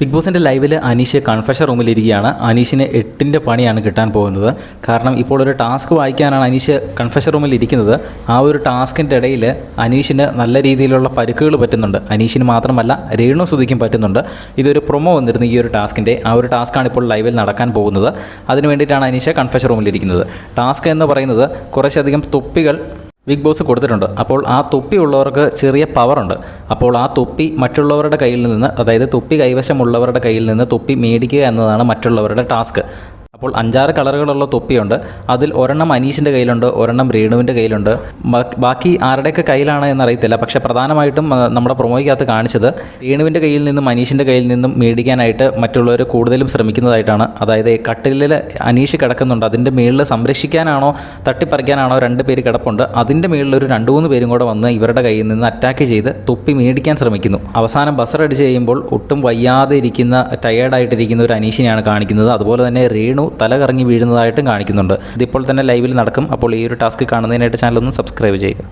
Big ബോസിൻ്റെ ലൈവിൽ Aneesh confession റൂമിലിരിക്കുകയാണ്. അനീഷിന് 8ൻ്റെ പണിയാണ് കിട്ടാൻ പോകുന്നത്. കാരണം ഇപ്പോൾ ഒരു ടാസ്ക് വായിക്കാനാണ് അനീഷ് കൺഫെഷൻ റൂമിൽ ഇരിക്കുന്നത്. ആ ഒരു ടാസ്കിൻ്റെ ഇടയിൽ അനീഷിന് നല്ല രീതിയിലുള്ള പരിക്കുകൾ പറ്റുന്നുണ്ട്. അനീഷിന് മാത്രമല്ല രേണു സുധിക്കും പറ്റുന്നുണ്ട്. ഇതൊരു പ്രൊമോ വന്നിരുന്നു ഈ ഒരു ടാസ്കിൻ്റെ. ആ ഒരു ടാസ്ക്കാണ് ഇപ്പോൾ ലൈവിൽ നടക്കാൻ പോകുന്നത്. അതിന് വേണ്ടിയിട്ടാണ് അനീഷ് കൺഫെഷൻ റൂമിലിരിക്കുന്നത്. ടാസ്ക് എന്ന് പറയുന്നത് കുറച്ചധികം തൊപ്പികൾ ബിഗ് ബോസ് കൊടുത്തിട്ടുണ്ട്. അപ്പോൾ ആ തൊപ്പി ഉള്ളവർക്ക് ചെറിയ പവറുണ്ട്. അപ്പോൾ ആ തൊപ്പി മറ്റുള്ളവരുടെ കയ്യിൽ നിന്ന്, അതായത് തൊപ്പി കൈവശമുള്ളവരുടെ കയ്യിൽ നിന്ന് തൊപ്പി മേടിക്കുക എന്നതാണ് മറ്റുള്ളവരുടെ ടാസ്ക്. അപ്പോൾ 5-6 കളറുകളുള്ള തൊപ്പിയുണ്ട്. അതിൽ ഒരെണ്ണം അനീഷിൻ്റെ കയ്യിലുണ്ട്, ഒരെണ്ണം രേണുവിൻ്റെ കയ്യിലുണ്ട്. ബാക്കി ആരുടെയൊക്കെ കയ്യിലാണ് എന്നറിയത്തില്ല. പക്ഷേ പ്രധാനമായിട്ടും നമ്മുടെ പ്രൊമോയ്ക്കകത്ത് കാണിച്ചത് രേണുവിൻ്റെ കയ്യിൽ നിന്നും അനീഷിൻ്റെ കയ്യിൽ നിന്നും മേടിക്കാനായിട്ട് മറ്റുള്ളവർ കൂടുതലും ശ്രമിക്കുന്നതായിട്ടാണ്. അതായത് കട്ടിലിൽ അനീഷ് കിടക്കുന്നുണ്ട്. അതിൻ്റെ മുകളിൽ സംരക്ഷിക്കാനാണോ തട്ടിപ്പറിക്കാനാണോ 2 പേര് കിടപ്പുണ്ട്. അതിൻ്റെ മുകളിൽ ഒരു 2-3 പേരും കൂടെ വന്ന് ഇവരുടെ കയ്യിൽ നിന്ന് അറ്റാക്ക് ചെയ്ത് തൊപ്പി മേടിക്കാൻ ശ്രമിക്കുന്നു. അവസാനം ബസർ അടിച്ച് കഴിയുമ്പോൾ ഒട്ടും വയ്യാതെ ഇരിക്കുന്ന, ടയേർഡായിട്ടിരിക്കുന്ന ഒരു അനീഷിനെയാണ് കാണിക്കുന്നത്. അതുപോലെ തന്നെ രേണു തല കറങ്ങി വീഴുന്നതായിട്ടും കാണിക്കുന്നുണ്ട്. ഇതിപ്പോൾ തന്നെ ലൈവിൽ നടക്കും. അപ്പോൾ ഈ ഒരു ടാസ്ക് കാണുന്നതിനായിട്ട് ചാനൽ ഒന്ന് സബ്സ്ക്രൈബ് ചെയ്യുക.